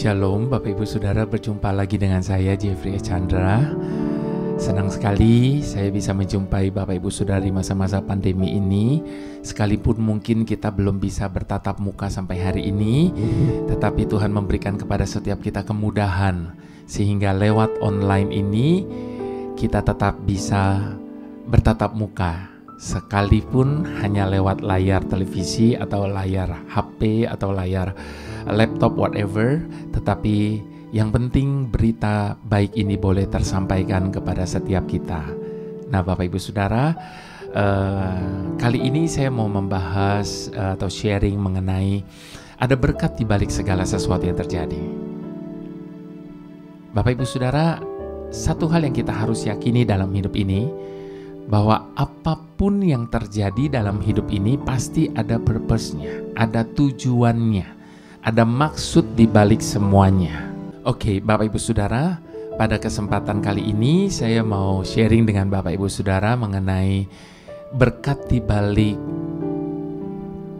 Shalom Bapak Ibu Saudara, berjumpa lagi dengan saya Jeffrey Chandra. Senang sekali saya bisa menjumpai Bapak Ibu Saudara di masa-masa pandemi ini. Sekalipun mungkin kita belum bisa bertatap muka sampai hari ini, tetapi Tuhan memberikan kepada setiap kita kemudahan, sehingga lewat online ini kita tetap bisa bertatap muka, sekalipun hanya lewat layar televisi atau layar HP atau layar laptop, whatever. Tetapi yang penting berita baik ini boleh tersampaikan kepada setiap kita. Nah Bapak Ibu Saudara, kali ini saya mau membahas atau sharing mengenai ada berkat di balik segala sesuatu yang terjadi. Bapak Ibu Saudara, satu hal yang kita harus yakini dalam hidup ini, bahwa apapun yang terjadi dalam hidup ini pasti ada purpose-nya, ada tujuannya, ada maksud di balik semuanya. Oke, Bapak Ibu Saudara, pada kesempatan kali ini saya mau sharing dengan Bapak Ibu Saudara mengenai berkat di balik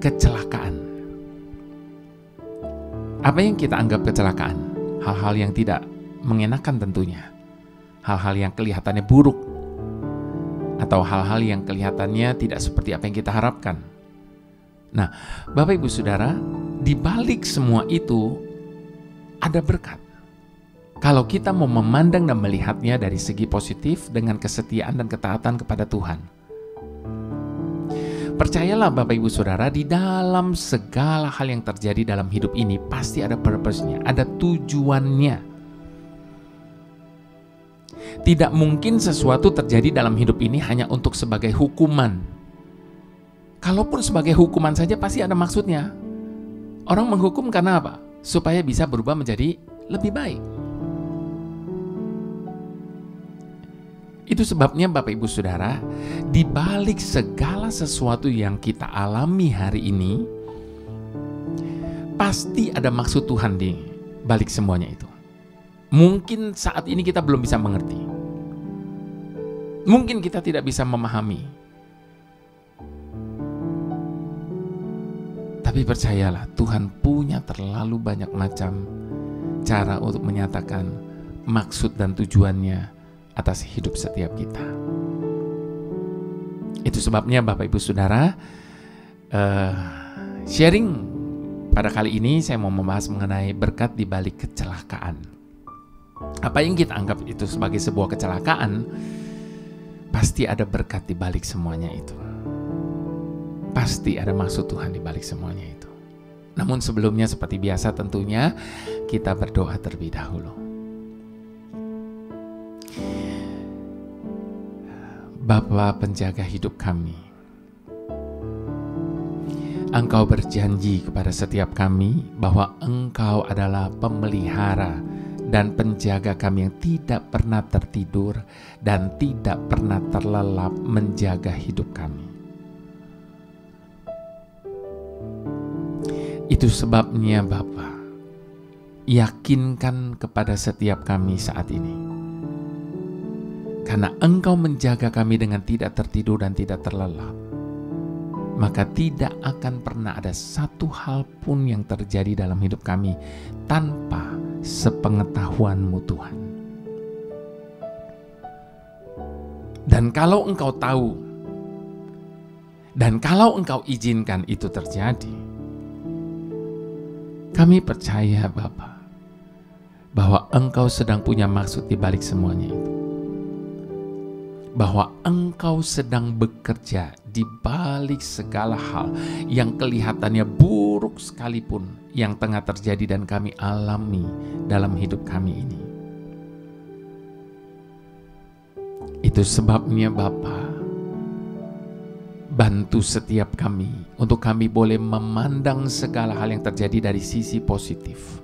kecelakaan. Apa yang kita anggap kecelakaan? Hal-hal yang tidak mengenakan tentunya. Hal-hal yang kelihatannya buruk, atau hal-hal yang kelihatannya tidak seperti apa yang kita harapkan. Nah, Bapak Ibu Saudara, di balik semua itu ada berkat. Kalau kita mau memandang dan melihatnya dari segi positif dengan kesetiaan dan ketaatan kepada Tuhan. Percayalah Bapak Ibu Saudara, di dalam segala hal yang terjadi dalam hidup ini pasti ada purpose-nya, ada tujuannya. Tidak mungkin sesuatu terjadi dalam hidup ini hanya untuk sebagai hukuman. Kalaupun sebagai hukuman saja pasti ada maksudnya. Orang menghukum karena apa? Supaya bisa berubah menjadi lebih baik. Itu sebabnya Bapak Ibu Saudara, di balik segala sesuatu yang kita alami hari ini, pasti ada maksud Tuhan di balik semuanya itu. Mungkin saat ini kita belum bisa mengerti. Mungkin kita tidak bisa memahami. Tapi percayalah, Tuhan punya terlalu banyak macam cara untuk menyatakan maksud dan tujuannya atas hidup setiap kita. Itu sebabnya Bapak Ibu Saudara, sharing pada kali ini saya mau membahas mengenai berkat di balik kecelakaan. Apa yang kita anggap itu sebagai sebuah kecelakaan, pasti ada berkat di balik semuanya itu. Pasti ada maksud Tuhan di balik semuanya itu. Namun sebelumnya seperti biasa tentunya kita berdoa terlebih dahulu. Bapa penjaga hidup kami, Engkau berjanji kepada setiap kami bahwa Engkau adalah pemelihara dan penjaga kami yang tidak pernah tertidur dan tidak pernah terlelap menjaga hidup kami. Itu sebabnya Bapa, yakinkan kepada setiap kami saat ini. Karena Engkau menjaga kami dengan tidak tertidur dan tidak terlelap, maka tidak akan pernah ada satu hal pun yang terjadi dalam hidup kami tanpa sepengetahuan-Mu Tuhan. Dan kalau Engkau tahu, dan kalau Engkau izinkan itu terjadi, kami percaya Bapa, bahwa Engkau sedang punya maksud di balik semuanya itu. Bahwa Engkau sedang bekerja di balik segala hal yang kelihatannya buruk sekalipun yang tengah terjadi dan kami alami dalam hidup kami ini. Itu sebabnya Bapa, bantu setiap kami untuk kami boleh memandang segala hal yang terjadi dari sisi positif.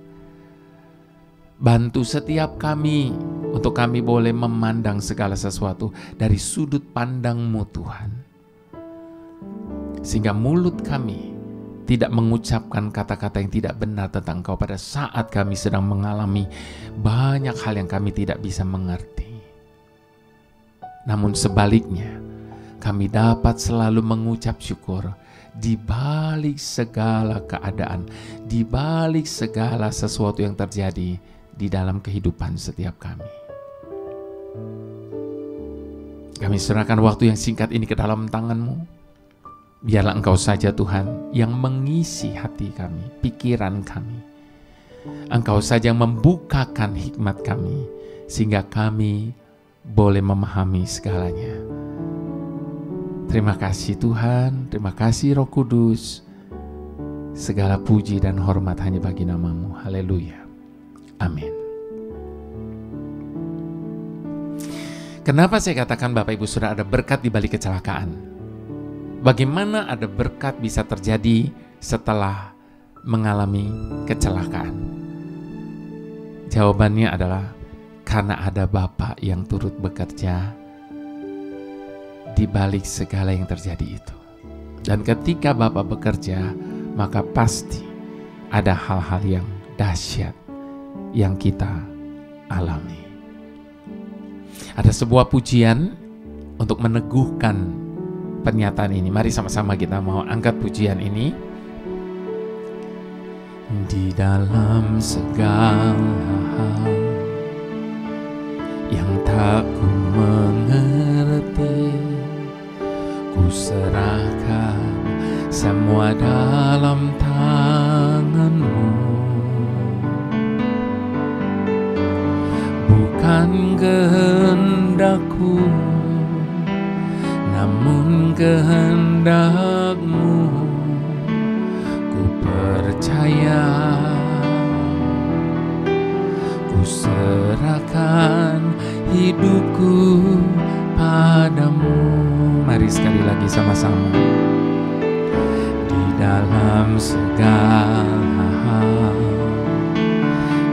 Bantu setiap kami untuk kami boleh memandang segala sesuatu dari sudut pandang-Mu Tuhan. Sehingga mulut kami tidak mengucapkan kata-kata yang tidak benar tentang Engkau pada saat kami sedang mengalami banyak hal yang kami tidak bisa mengerti. Namun sebaliknya, kami dapat selalu mengucap syukur di balik segala keadaan, di balik segala sesuatu yang terjadi di dalam kehidupan setiap kami. Kami serahkan waktu yang singkat ini ke dalam tangan-Mu. Biarlah Engkau saja Tuhan yang mengisi hati kami, pikiran kami. Engkau saja yang membukakan hikmat kami, sehingga kami boleh memahami segalanya. Terima kasih Tuhan, terima kasih Roh Kudus. Segala puji dan hormat hanya bagi nama-Mu. Haleluya. Amin. Kenapa saya katakan Bapak Ibu Saudara ada berkat di balik kecelakaan? Bagaimana ada berkat bisa terjadi setelah mengalami kecelakaan? Jawabannya adalah karena ada Bapa yang turut bekerja di balik segala yang terjadi itu. Dan ketika Bapa bekerja, maka pasti ada hal-hal yang dahsyat yang kita alami. Ada sebuah pujian untuk meneguhkan pernyataan ini. Mari sama-sama kita mau angkat pujian ini. Di dalam segala hal yang tak ku mengerti, ku serahkan semua dalam tangan-Mu. Bukan kehendakku, namun kehendak-Mu. Ku percaya, ku serahkan hidupku padamu. Mari sekali lagi sama-sama. Di dalam segala hal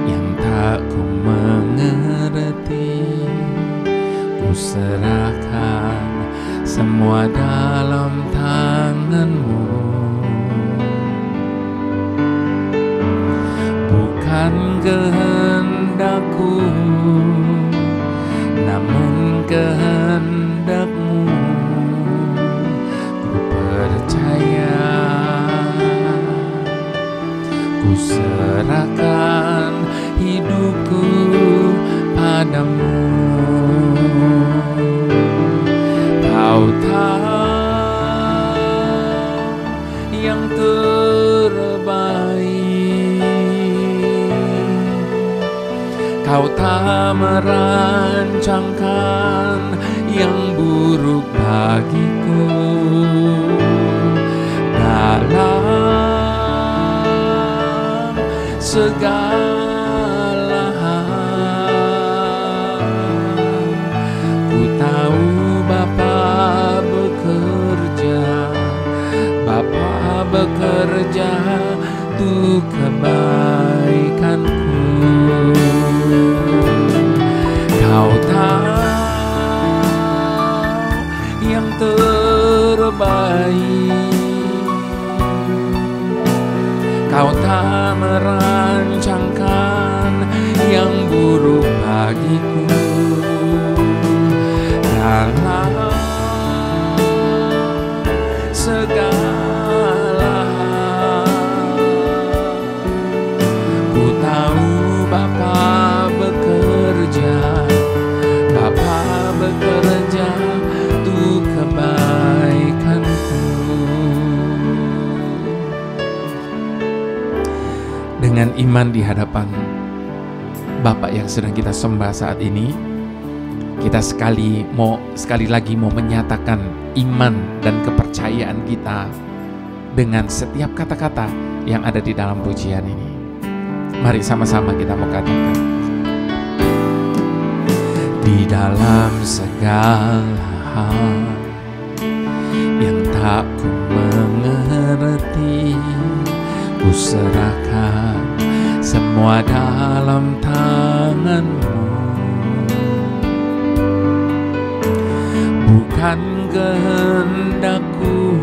yang tak ku mengerti, ku serahkan semua dalam tangan-Mu. Bukan kehendakku, namun kehendak-Mu. Ku percaya, ku serahkan hidupku padamu. Kau tahu yang terbaik, Kau tak merancangkan yang buruk bagiku. Dalam segala hal, ku tahu Bapa bekerja untuk kebaikanku. Kau tahu yang terbaik, Kau tak merancangkan yang buruk bagiku. Dalam segala hal, ku tahu Bapa bekerja untuk kebaikanku. Dengan iman di hadapan Bapa yang sedang kita sembah saat ini, kita sekali lagi mau menyatakan iman dan kepercayaan kita dengan setiap kata-kata yang ada di dalam pujian ini. Mari sama-sama kita mau katakan. Di dalam segala hal yang tak ku mengerti, ku serahkan semua dalam tangan-Mu. Bukan kehendakku,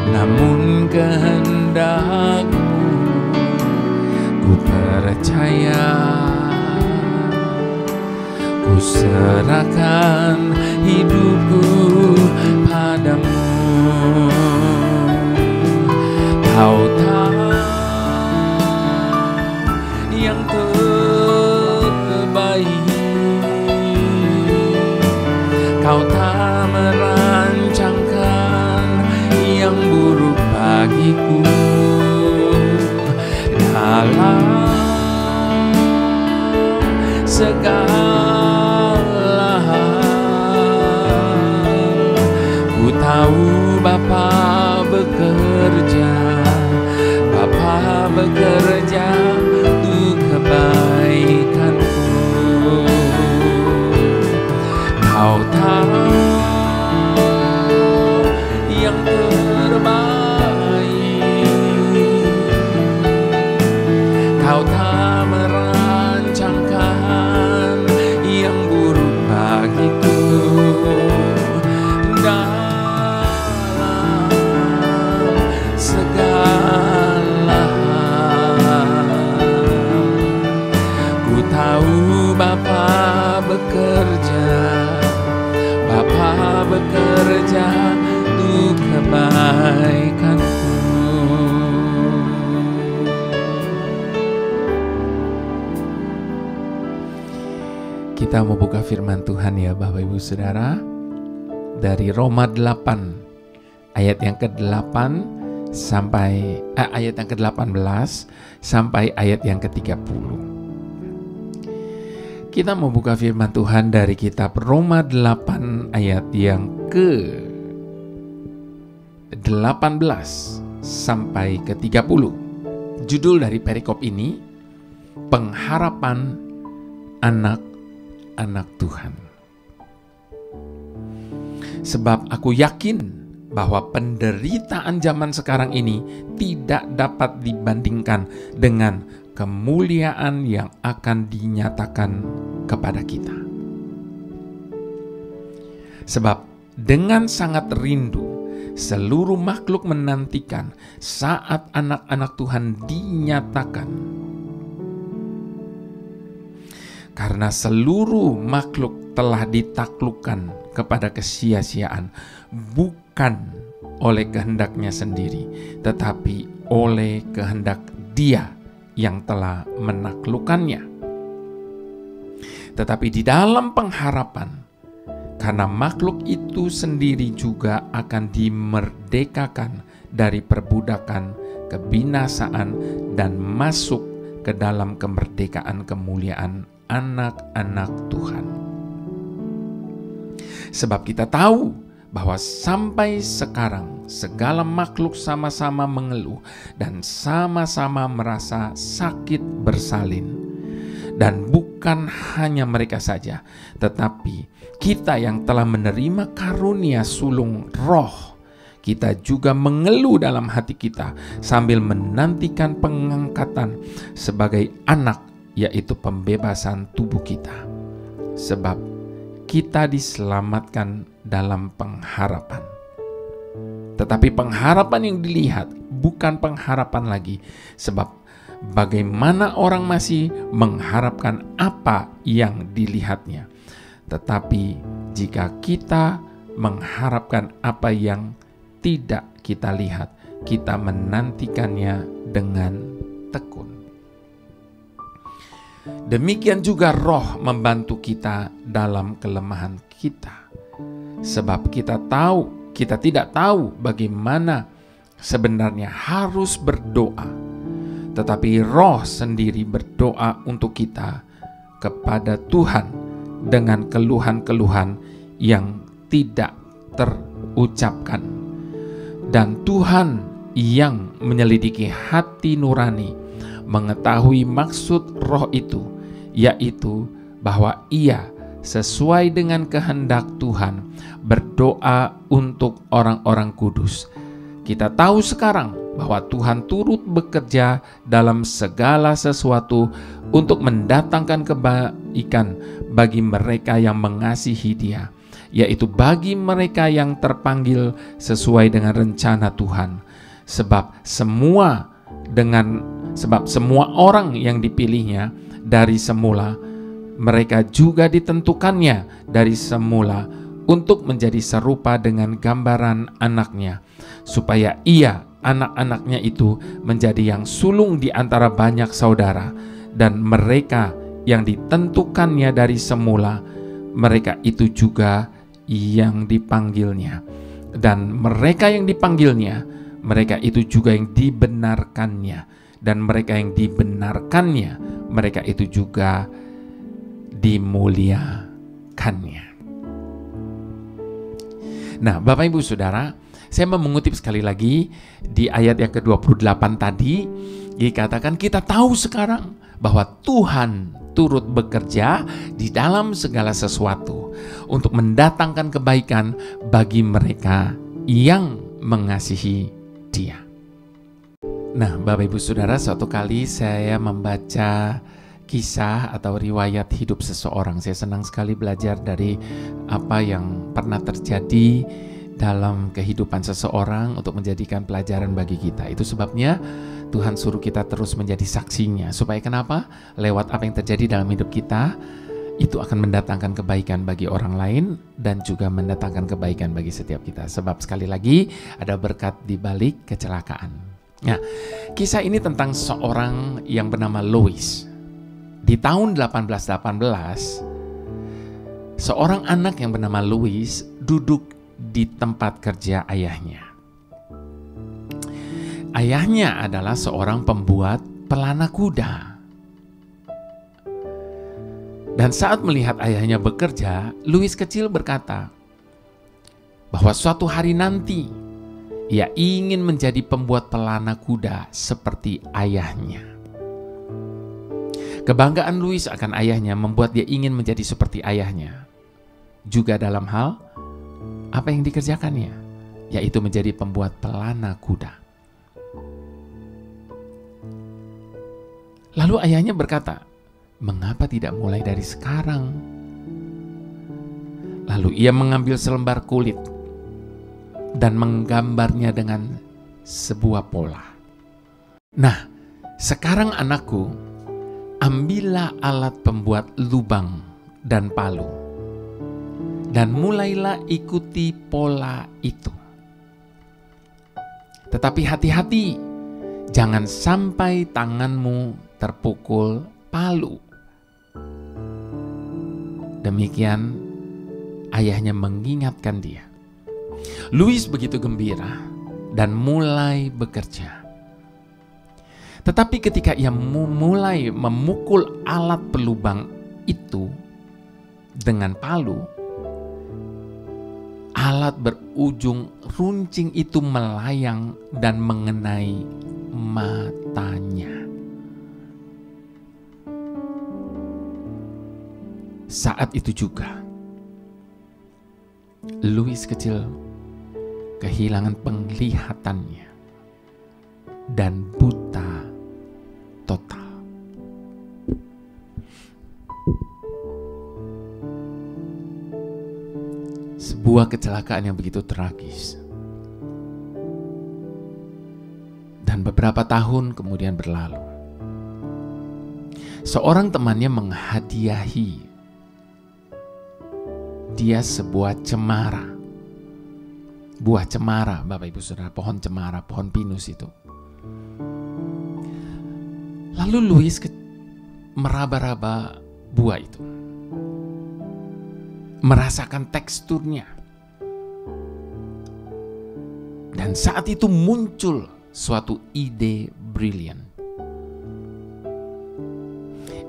namun kehendak-Mu. Ku percaya, ku serahkan hidupku kepadamu. Kau tahu yang terbaik, Kau tak merancangkan yang buruk bagiku. Dalam segala hal, ku tahu Bapa bekerja, Bapa bekerja untuk kebaikanku. Kau tahu yang terbaik, Kau tak merancangkan yang buruk bagiku. Dalam segala hal, ku tahu Bapa bekerja, Bapa bekerja untuk kebaikanku. Kita mau buka firman Tuhan ya Bapak Ibu Saudara, dari Roma 8 ayat yang ke-8 sampai ayat yang ke-18 sampai ayat yang ke-30. Kita mau buka firman Tuhan dari kitab Roma 8 ayat yang ke-18 sampai ke-30. Judul dari perikop ini, pengharapan anak-anak Tuhan. Sebab aku yakin bahwa penderitaan zaman sekarang ini tidak dapat dibandingkan dengan kemuliaan yang akan dinyatakan kepada kita. Sebab dengan sangat rindu seluruh makhluk menantikan saat anak-anak Tuhan dinyatakan. Karena seluruh makhluk telah ditaklukkan kepada kesia-siaan, bukan oleh kehendaknya sendiri, tetapi oleh kehendak Dia yang telah menaklukkannya. Tetapi di dalam pengharapan, karena makhluk itu sendiri juga akan dimerdekakan dari perbudakan kebinasaan dan masuk ke dalam kemerdekaan kemuliaan anak-anak Tuhan. Sebab kita tahu bahwa sampai sekarang segala makhluk sama-sama mengeluh dan sama-sama merasa sakit bersalin. Dan bukan hanya mereka saja, tetapi kita yang telah menerima karunia sulung roh, kita juga mengeluh dalam hati kita sambil menantikan pengangkatan sebagai anak, yaitu pembebasan tubuh kita. Sebab kita diselamatkan dalam pengharapan. Tetapi pengharapan yang dilihat bukan pengharapan lagi, sebab bagaimana orang masih mengharapkan apa yang dilihatnya. Tetapi jika kita mengharapkan apa yang tidak kita lihat, kita menantikannya dengan tekun. Demikian juga Roh membantu kita dalam kelemahan kita. Sebab kita tidak tahu bagaimana sebenarnya harus berdoa. Tetapi Roh sendiri berdoa untuk kita kepada Tuhan dengan keluhan-keluhan yang tidak terucapkan. Dan Tuhan yang menyelidiki hati nurani mengetahui maksud Roh itu, yaitu bahwa Ia sesuai dengan kehendak Tuhan berdoa untuk orang-orang kudus. Kita tahu sekarang bahwa Tuhan turut bekerja dalam segala sesuatu untuk mendatangkan kebaikan bagi mereka yang mengasihi Dia, yaitu bagi mereka yang terpanggil sesuai dengan rencana Tuhan. Sebab semua orang yang dipilihnya dari semula, mereka juga ditentukannya dari semula untuk menjadi serupa dengan gambaran anaknya, supaya ia, anak-anaknya itu, menjadi yang sulung di antara banyak saudara, dan mereka yang ditentukannya dari semula, mereka itu juga yang dipanggilnya, dan mereka yang dipanggilnya, mereka itu juga yang dibenarkannya, dan mereka yang dibenarkannya, mereka itu juga dimuliakannya. Nah, Bapak Ibu Saudara, saya mau mengutip sekali lagi di ayat yang ke-28 tadi, dikatakan kita tahu sekarang bahwa Tuhan turut bekerja di dalam segala sesuatu untuk mendatangkan kebaikan bagi mereka yang mengasihi Dia. Nah, Bapak Ibu Saudara, suatu kali saya membaca kisah atau riwayat hidup seseorang. Saya senang sekali belajar dari apa yang pernah terjadi dalam kehidupan seseorang untuk menjadikan pelajaran bagi kita. Itu sebabnya Tuhan suruh kita terus menjadi saksinya. Supaya kenapa? Lewat apa yang terjadi dalam hidup kita, itu akan mendatangkan kebaikan bagi orang lain dan juga mendatangkan kebaikan bagi setiap kita. Sebab sekali lagi ada berkat di balik kecelakaan. Nah, kisah ini tentang seorang yang bernama Louis. Di tahun 1818, seorang anak yang bernama Louis duduk di tempat kerja ayahnya. Ayahnya adalah seorang pembuat pelana kuda. Dan saat melihat ayahnya bekerja, Louis kecil berkata bahwa suatu hari nanti ia ingin menjadi pembuat pelana kuda seperti ayahnya. Kebanggaan Louis akan ayahnya membuat dia ingin menjadi seperti ayahnya. Juga dalam hal apa yang dikerjakannya, yaitu menjadi pembuat pelana kuda. Lalu ayahnya berkata, "Mengapa tidak mulai dari sekarang?" Lalu ia mengambil selembar kulit dan menggambarnya dengan sebuah pola. "Nah, sekarang anakku, ambillah alat pembuat lubang dan palu, dan mulailah ikuti pola itu. Tetapi hati-hati, jangan sampai tanganmu terpukul palu." Demikian ayahnya mengingatkan dia. Louis begitu gembira dan mulai bekerja. Tetapi ketika ia mulai memukul alat pelubang itu dengan palu, alat berujung runcing itu melayang dan mengenai matanya. Saat itu juga, Louis kecil kehilangan penglihatannya dan buta total. Sebuah kecelakaan yang begitu tragis. Dan beberapa tahun kemudian berlalu. Seorang temannya menghadiahi dia sebuah cemara. Buah cemara, Bapak Ibu Saudara, pohon cemara, pohon pinus itu. Lalu Louis meraba-raba buah itu, merasakan teksturnya. Dan saat itu muncul suatu ide brilian.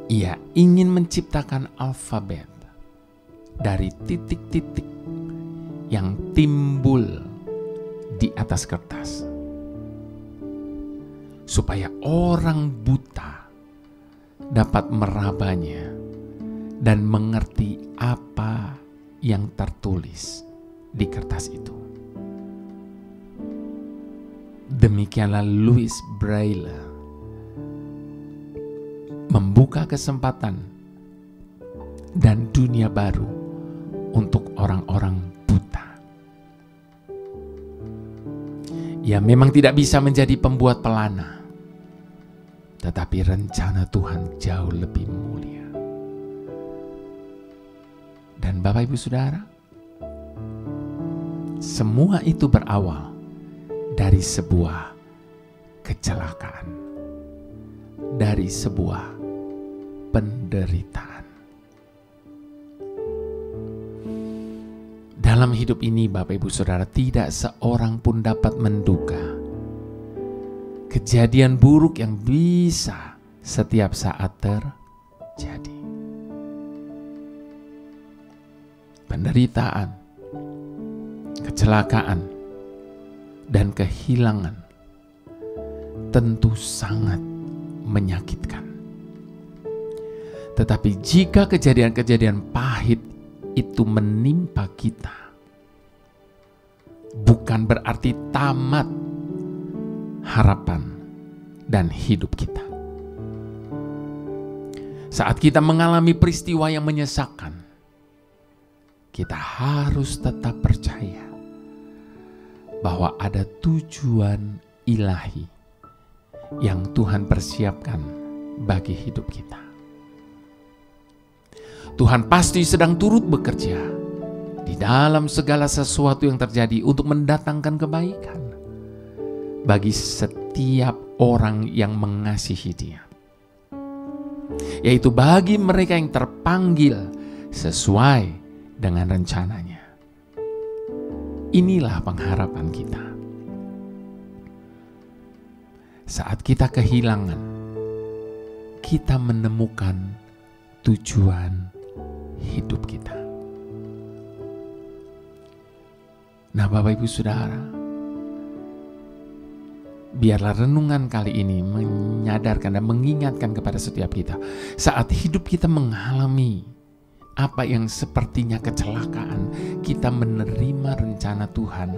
Ia ingin menciptakan alfabet dari titik-titik yang timbul di atas kertas, supaya orang buta dapat merabanya dan mengerti apa yang tertulis di kertas itu. Demikianlah Louis Braille membuka kesempatan dan dunia baru untuk orang-orang buta. Ia memang tidak bisa menjadi pembuat pelana, tetapi rencana Tuhan jauh lebih mulia. Dan Bapak Ibu Saudara, semua itu berawal dari sebuah kecelakaan, dari sebuah penderitaan. Dalam hidup ini, Bapak Ibu Saudara, tidak seorang pun dapat menduga kejadian buruk yang bisa setiap saat terjadi. Penderitaan, kecelakaan, dan kehilangan tentu sangat menyakitkan. Tetapi jika kejadian-kejadian pahit itu menimpa kita, bukan berarti tamat harapan dan hidup kita. Saat kita mengalami peristiwa yang menyesakan, kita harus tetap percaya bahwa ada tujuan ilahi yang Tuhan persiapkan bagi hidup kita. Tuhan pasti sedang turut bekerja di dalam segala sesuatu yang terjadi untuk mendatangkan kebaikan bagi setiap orang yang mengasihi Dia, yaitu bagi mereka yang terpanggil sesuai dengan rencananya. Inilah pengharapan kita. Saat kita kehilangan, kita menemukan tujuan hidup kita. Nah, Bapak Ibu Saudara, biarlah renungan kali ini menyadarkan dan mengingatkan kepada setiap kita, saat hidup kita mengalami apa yang sepertinya kecelakaan, kita menerima rencana Tuhan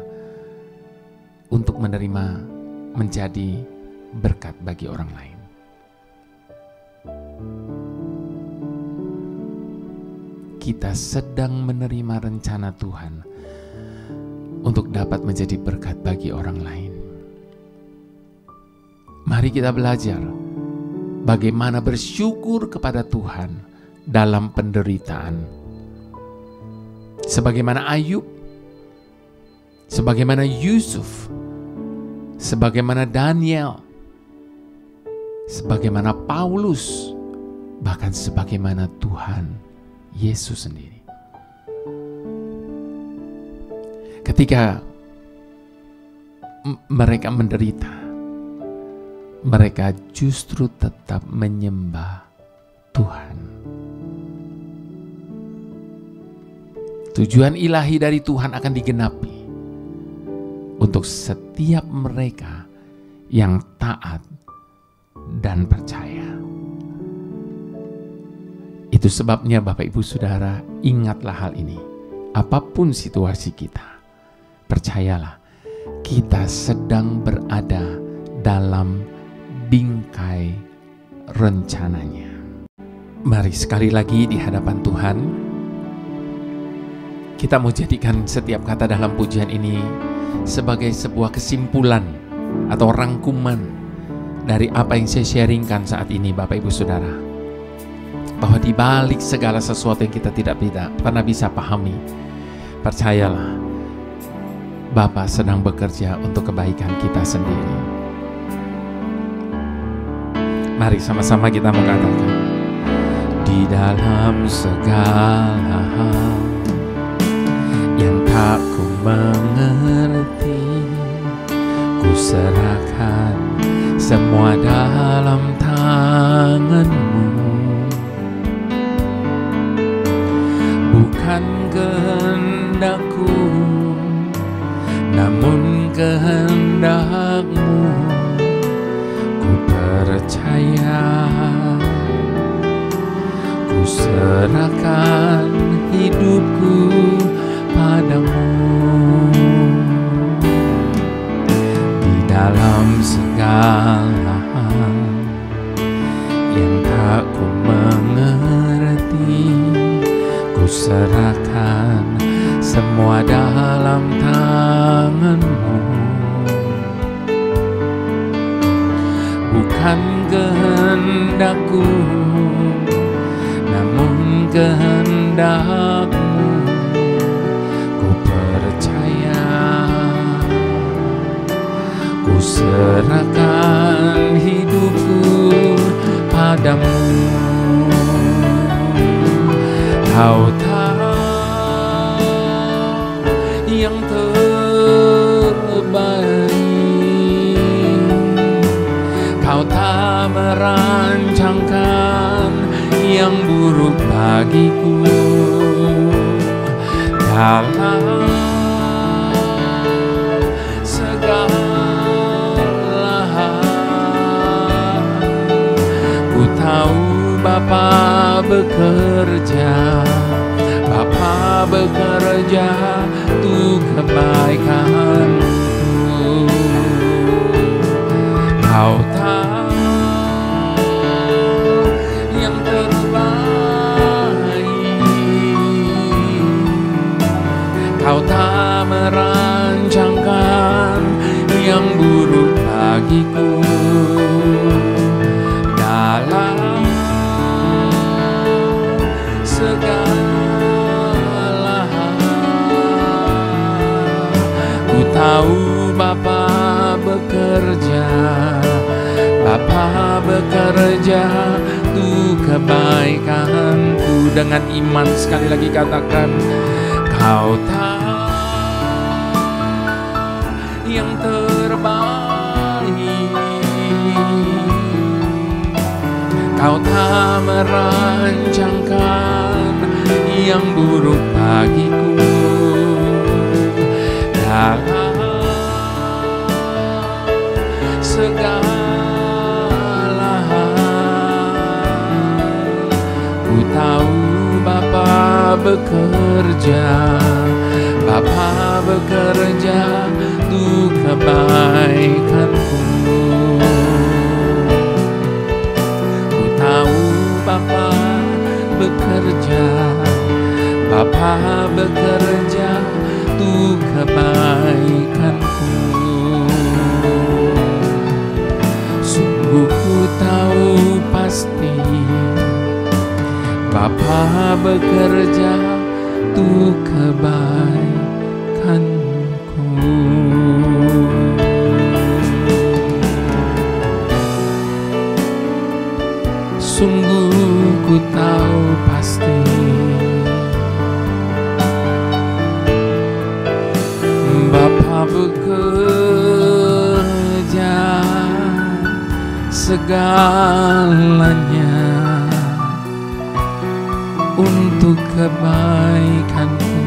untuk menerima menjadi berkat bagi orang lain. Kita sedang menerima rencana Tuhan untuk dapat menjadi berkat bagi orang lain. Mari kita belajar bagaimana bersyukur kepada Tuhan dalam penderitaan. Sebagaimana Ayub, sebagaimana Yusuf, sebagaimana Daniel, sebagaimana Paulus, bahkan sebagaimana Tuhan Yesus sendiri. Ketika mereka menderita, mereka justru tetap menyembah Tuhan. Tujuan ilahi dari Tuhan akan digenapi untuk setiap mereka yang taat dan percaya. Itu sebabnya Bapak Ibu Saudara, ingatlah hal ini. Apapun situasi kita, percayalah, kita sedang berada dalam bingkai rencananya. Mari sekali lagi di hadapan Tuhan, kita mau jadikan setiap kata dalam pujian ini sebagai sebuah kesimpulan atau rangkuman dari apa yang saya sharingkan saat ini, Bapak Ibu Saudara. Bahwa di balik segala sesuatu yang kita tidak pernah bisa pahami, percayalah, Bapa sedang bekerja untuk kebaikan kita sendiri. Mari sama-sama kita mengatakan, di dalam segala hal yang tak ku mengerti, ku serahkan semua dalam tangan-Mu. Bukan kehendak-Ku, namun kehendak-Mu. Ku percaya, ku serahkan hidupku padamu. Di dalam segala hal yang tak ku mengerti, ku serahkan semua dalam tangan-Mu. Bukan kehendak-Ku, namun kehendak-Mu. Ku percaya, serahkan hidupku padamu. Kau tahu yang terbaik, Kau tak merancangkan yang buruk bagiku. Dalam segala hal ku tahu Bapa bekerja, Bapa bekerja untuk kebaikanku. Kau tahu yang terbaik, Kau tak merancangkan yang buruk bagiku. Dalam segala hal ku tahu Bapa bekerja, Bapa bekerja untuk kebaikanku. Dengan iman sekali lagi katakan, Kau tahu yang terbaik, Kau tak merancangkan yang buruk bagiku. Dalam segala hal ku tahu Bapa bekerja, Bapa bekerja untuk kebaikanku. Ku tahu Bapa bekerja, Bapa bekerja untuk kebaikanku. Sungguh ku tahu pasti Bapa bekerja untuk kebaikanku. Sungguh ku tahu pasti Bapa bekerja segalanya untuk kebaikanku.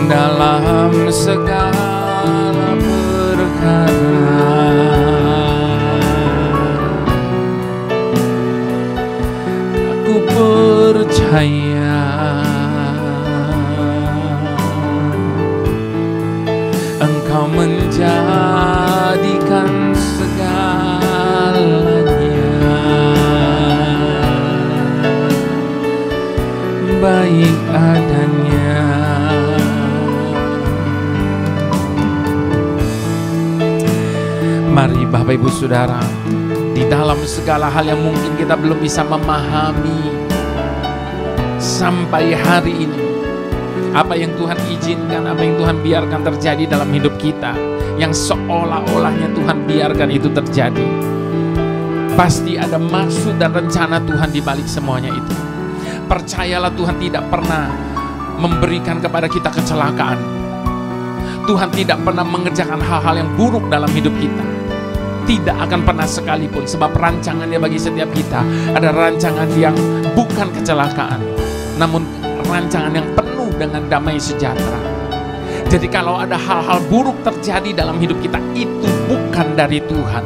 Dalam segala perkara aku percaya Engkau menjadikan segalanya baik adanya. Mari Bapak Ibu Saudara, di dalam segala hal yang mungkin kita belum bisa memahami sampai hari ini, apa yang Tuhan izinkan, apa yang Tuhan biarkan terjadi dalam hidup kita, yang seolah-olahnya Tuhan biarkan itu terjadi, pasti ada maksud dan rencana Tuhan di balik semuanya itu. Percayalah, Tuhan tidak pernah memberikan kepada kita kecelakaan. Tuhan tidak pernah mengerjakan hal-hal yang buruk dalam hidup kita. Tidak akan pernah sekalipun, sebab rancangannya bagi setiap kita ada rancangan yang bukan kecelakaan, namun rancangan yang penuh dengan damai sejahtera. Jadi kalau ada hal-hal buruk terjadi dalam hidup kita, itu bukan dari Tuhan.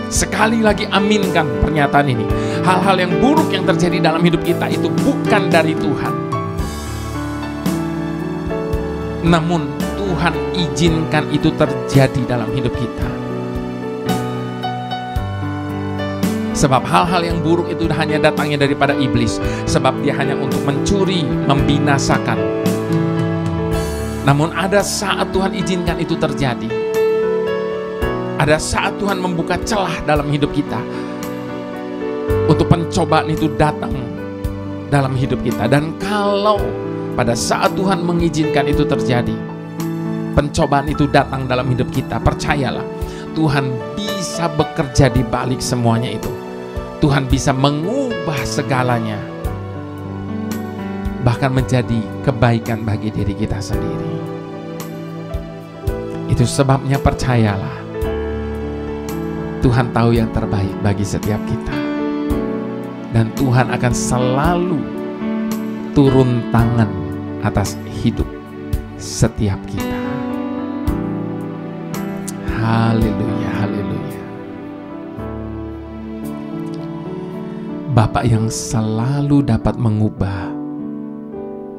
Sekali lagi aminkan pernyataan ini. Hal-hal yang buruk yang terjadi dalam hidup kita itu bukan dari Tuhan, namun Tuhan izinkan itu terjadi dalam hidup kita. Sebab hal-hal yang buruk itu hanya datangnya daripada iblis. Sebab dia hanya untuk mencuri, membinasakan. Namun ada saat Tuhan izinkan itu terjadi. Ada saat Tuhan membuka celah dalam hidup kita untuk pencobaan itu datang dalam hidup kita. Dan kalau pada saat Tuhan mengizinkan itu terjadi, pencobaan itu datang dalam hidup kita, percayalah, Tuhan bisa bekerja di balik semuanya itu. Tuhan bisa mengubah segalanya, bahkan menjadi kebaikan bagi diri kita sendiri. Itu sebabnya percayalah, Tuhan tahu yang terbaik bagi setiap kita. Dan Tuhan akan selalu turun tangan atas hidup setiap kita. Haleluya, haleluya. Bapa yang selalu dapat mengubah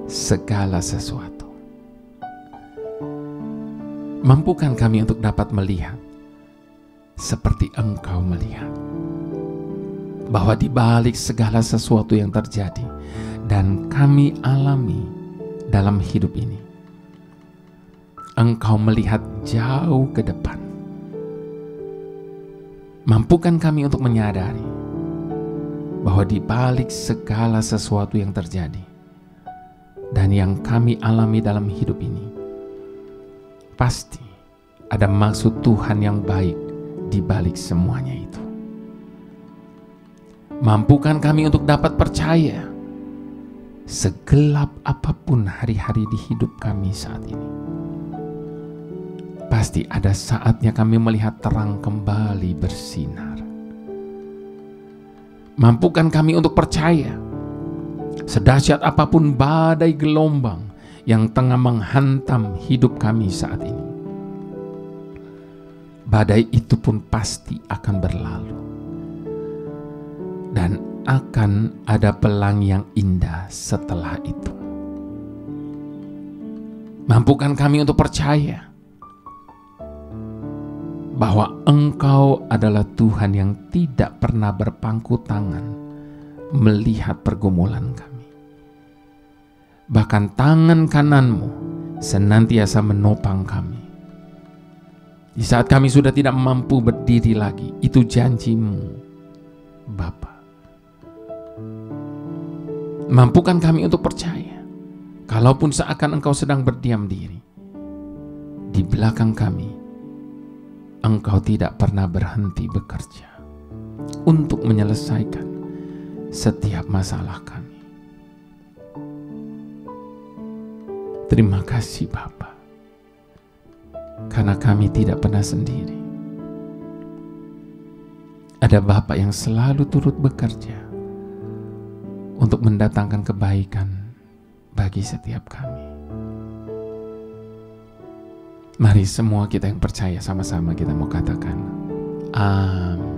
segala sesuatu. Mampukan kami untuk dapat melihat seperti Engkau melihat, bahwa di balik segala sesuatu yang terjadi dan kami alami dalam hidup ini, Engkau melihat jauh ke depan. Mampukan kami untuk menyadari bahwa di balik segala sesuatu yang terjadi dan yang kami alami dalam hidup ini, pasti ada maksud Tuhan yang baik di balik semuanya itu. Mampukan kami untuk dapat percaya, segelap apapun hari-hari di hidup kami saat ini, pasti ada saatnya kami melihat terang kembali bersinar. Mampukan kami untuk percaya, sedahsyat apapun badai gelombang yang tengah menghantam hidup kami saat ini, badai itu pun pasti akan berlalu. Dan akan ada pelangi yang indah setelah itu. Mampukan kami untuk percaya bahwa Engkau adalah Tuhan yang tidak pernah berpangku tangan melihat pergumulan kami. Bahkan tangan kananmu senantiasa menopang kami. Di saat kami sudah tidak mampu berdiri lagi, itu janji-Mu, Bapa. Mampukan kami untuk percaya, kalaupun seakan Engkau sedang berdiam diri, di belakang kami, Engkau tidak pernah berhenti bekerja untuk menyelesaikan setiap masalah kami. Terima kasih Bapa, karena kami tidak pernah sendiri. Ada Bapa yang selalu turut bekerja untuk mendatangkan kebaikan bagi setiap kami. Mari semua kita yang percaya sama-sama kita mau katakan, Amin.